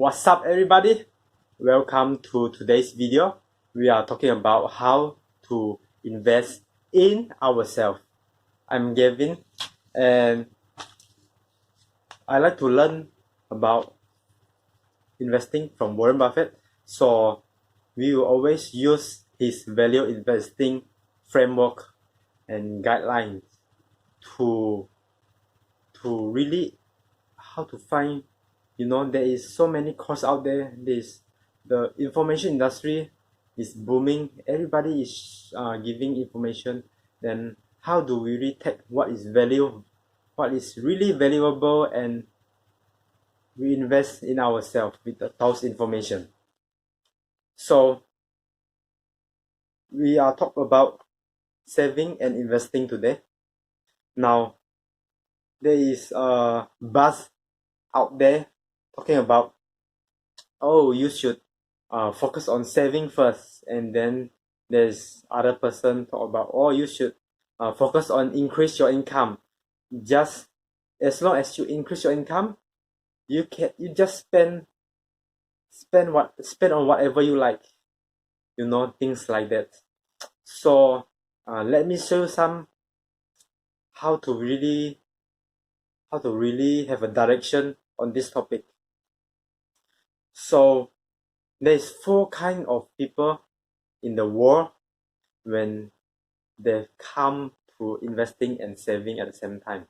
What's up, everybody? Welcome to today's video. We are talking about how to invest in ourselves. I'm Gavin, and I like to learn about investing from Warren Buffett. So we will always use his value investing framework and guidelines to really how to find. There is so many courses out there. The information industry is booming. Everybody is giving information. Then how do we really take what is really valuable, and we invest in ourselves with those information? So we are talking about saving and investing today. Now there is a buzz out there talking about, oh, you should focus on saving first, and then there's other person talk about, oh, you should focus on increase your income. Just as long as you increase your income, you just spend on whatever you like, things like that. So let me show you some how to really have a direction on this topic. So there's 4 kind of people in the world when they come to investing and saving at the same time.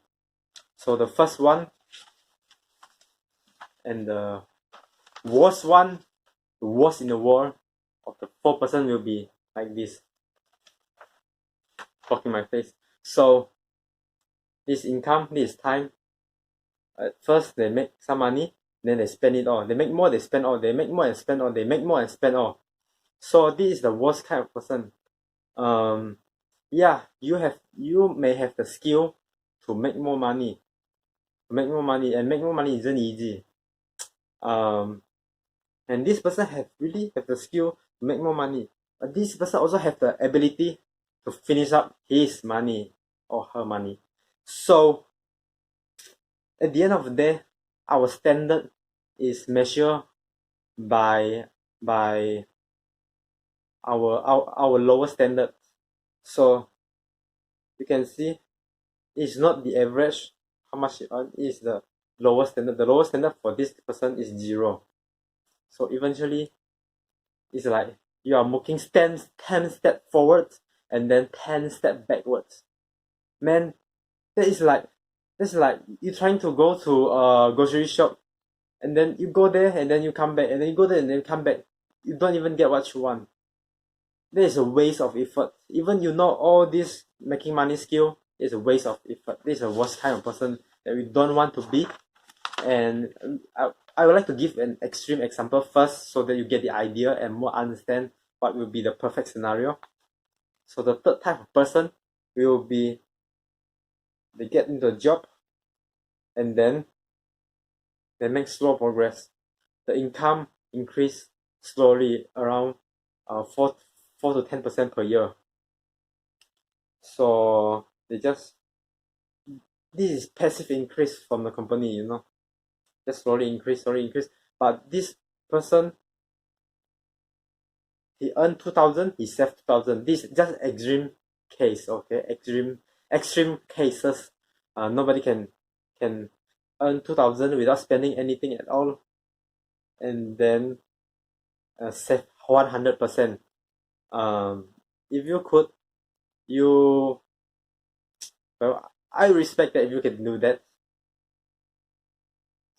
So the first one, and the worst in the world of the 4% will be like this, blocking my face. So this income, this time, at first they make some money, then they spend it all. They make more, they spend all. They make more and spend all. They make more and spend all. So this is the worst kind of person. You may have the skill to make more money. And make more money isn't easy. And this person really have the skill to make more money. But this person also have the ability to finish up his money or her money. So at the end of the day, our standard is measured by our lower standard. So you can see it's not the average, how much you earn, is the lower standard. The lower standard for this person is 0. So eventually it's like you are moving 10 steps forward and then 10 steps backwards. Man, that's like you trying to go to a grocery shop, and then you go there and then you come back, and then you go there and then you come back. You don't even get what you want. That is a waste of effort. Even all this making money skill is a waste of effort. This is the worst kind of person that we don't want to be. And I would like to give an extreme example first, so that you get the idea and more understand what will be the perfect scenario. So the third type of person will be, they get into a job and then they make slow progress. The income increase slowly, around 4 to 10% per year. So this is passive increase from the company, just slowly increase. But this person, he earned 2,000, he saved 2,000. This is just extreme case, okay? Extreme cases. Nobody can earn 2,000 without spending anything at all, and then save 100%. If you could, I respect that if you can do that.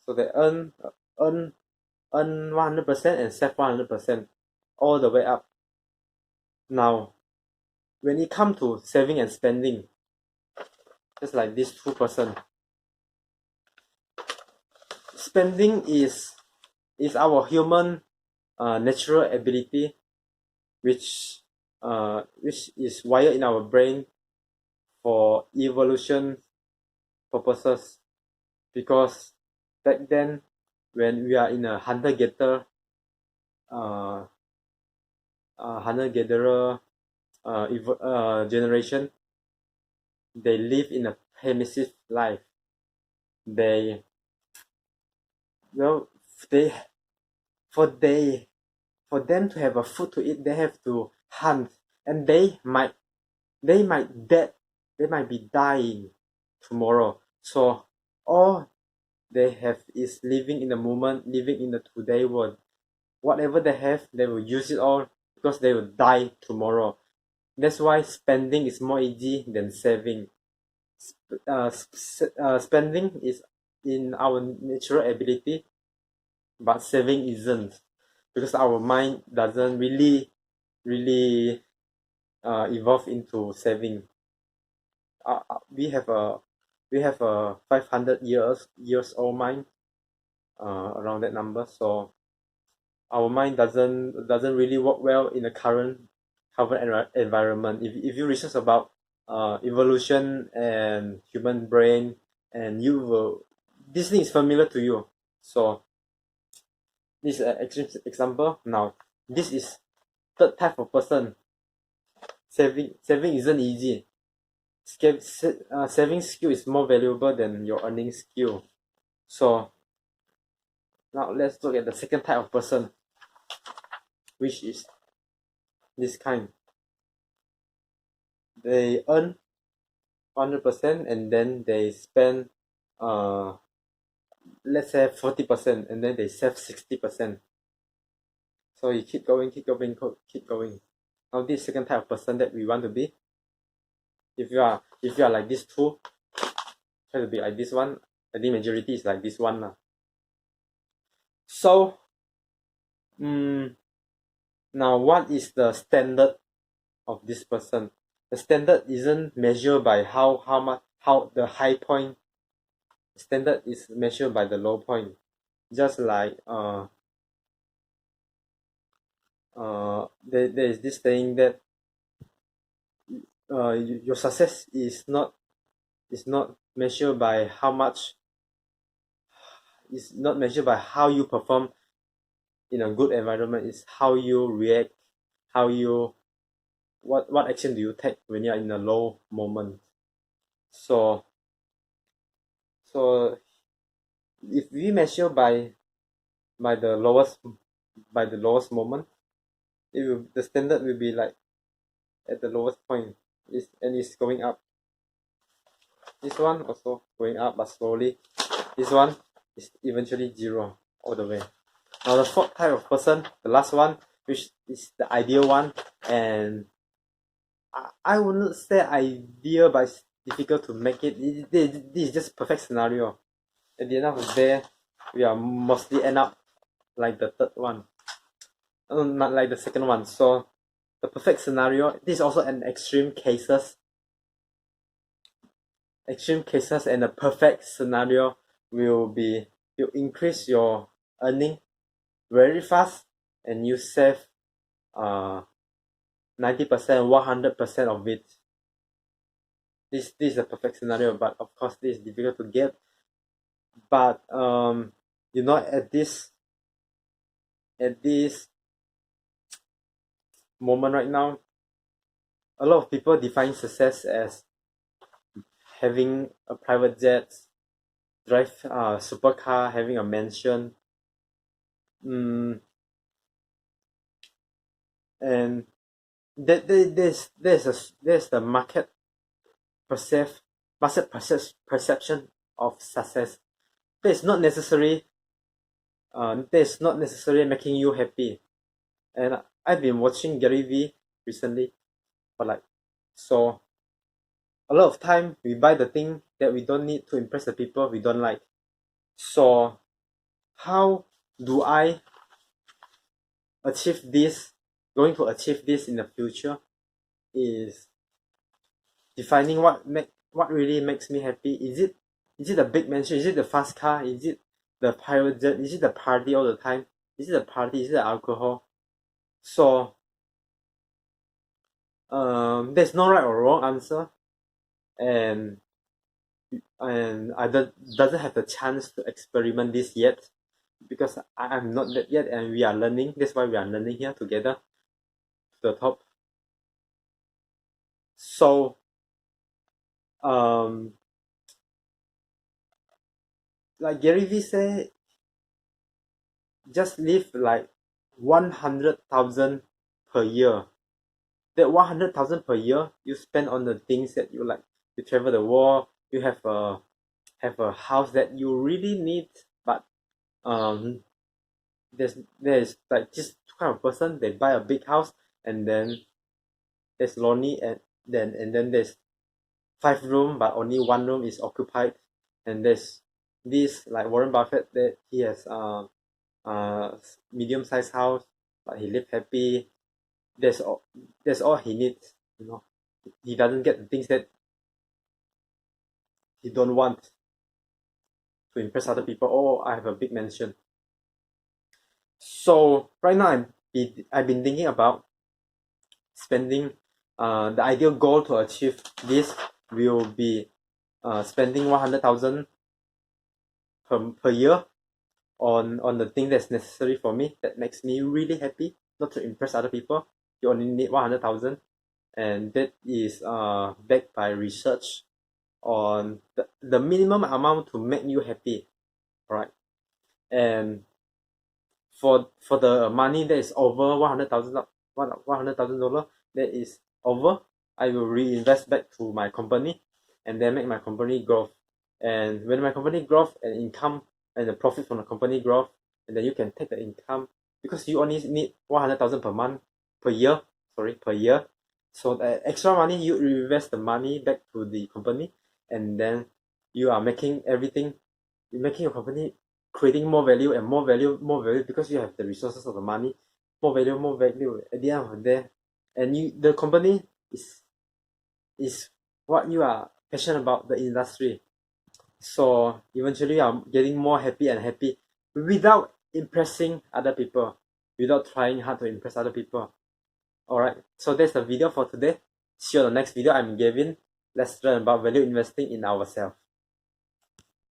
So they earn 100% and save 100% all the way up. Now, when it comes to saving and spending, just like this 2%, spending is our human natural ability, which is wired in our brain for evolution purposes. Because back then, when we are in a hunter-gatherer generation, they live in a primitive life. They for them to have a food to eat, they have to hunt, and they might be dying tomorrow. So all they have is living in the moment, living in the today world. Whatever they have, they will use it all because they will die tomorrow. That's why spending is more easy than saving. Spending is in our natural ability, but saving isn't, because our mind doesn't really evolve into saving. We have a 500 years old mind, around that number. So our mind doesn't really work well in the current environment. If you research about evolution and human brain, and this thing is familiar to you. So this is an extreme example. Now this is third type of person. Saving isn't easy. Saving skill is more valuable than your earning skill. So now let's look at the second type of person, which is this kind. They earn 100% and then they spend, let's say 40%, and then they save 60%. So you keep going. Now this second type of person that we want to be. If you are like this two, try to be like this one. I think majority is like this one lah. So now what is the standard of this person? The standard isn't measured by how the high point. Standard is measured by the low point. Just like there is this saying that your success is not measured by how much. It's not measured by how you perform in a good environment. It's how you react, what action do you take when you're in a low moment. So if we measure by the lowest moment, the standard will be like at the lowest point, and it's going up. This one also going up, but slowly. This one is eventually zero all the way. Now the fourth type of person, the last one, which is the ideal one, and I wouldn't say ideal, but it's difficult to make it. This is just perfect scenario. At the end of the day, we are mostly end up like the third one, not like the second one. So the perfect scenario, this is also an extreme cases, and the perfect scenario will be you increase your earning very fast, and you save 90%, 100% of it. This is a perfect scenario, but of course this is difficult to get. But at this moment right now, a lot of people define success as having a private jet, drive a supercar, having a mansion, and there's the market perception of success. That's not necessarily making you happy. And I've been watching Gary Vee recently, but so a lot of time we buy the thing that we don't need to impress the people we don't like. So how do I going to achieve this in the future is defining what really makes me happy. Is it the big mansion? Is it the fast car? Is it the private jet? Is it the party all the time? Is it the party? Is it the alcohol? So there's no right or wrong answer, and I doesn't have the chance to experiment this yet, because I'm not that yet, and we are learning. That's why we are learning here together to the top. So like Gary Vee say, just live like 100,000 per year. That 100,000 per year you spend on the things that you like. You travel the world. You have a house that you really need, but um there's like this kind of person, they buy a big house and then there's lonely, and then there's 5 room but only 1 room is occupied, and there's this like Warren Buffett that he has medium sized house but he live happy. That's all he needs, he doesn't get the things that he don't want to impress other people. Oh, I have a big mansion. So right now I've been thinking about spending, the ideal goal to achieve this will be spending 100,000 per year on the thing that's necessary for me, that makes me really happy, not to impress other people. You only need 100,000, and that is backed by research on the minimum amount to make you happy, right? And for the money that is over 100,000 dollar, that is over, I will reinvest back to my company and then make my company grow. And when my company grows and income and the profit from the company grow, and then you can take the income, because you only need 100,000 per month, per year. So the extra money, you reinvest the money back to the company, and then you are making everything, you're making your company creating more value and more value, because you have the resources of the money, more value at the end of the day. And the company is what you are passionate about, the industry. So eventually I'm getting more happy and happy without impressing other people, without trying hard to impress other people. Alright, so that's the video for today. See you on the next video. I'm Gavin. Let's learn about value investing in ourselves.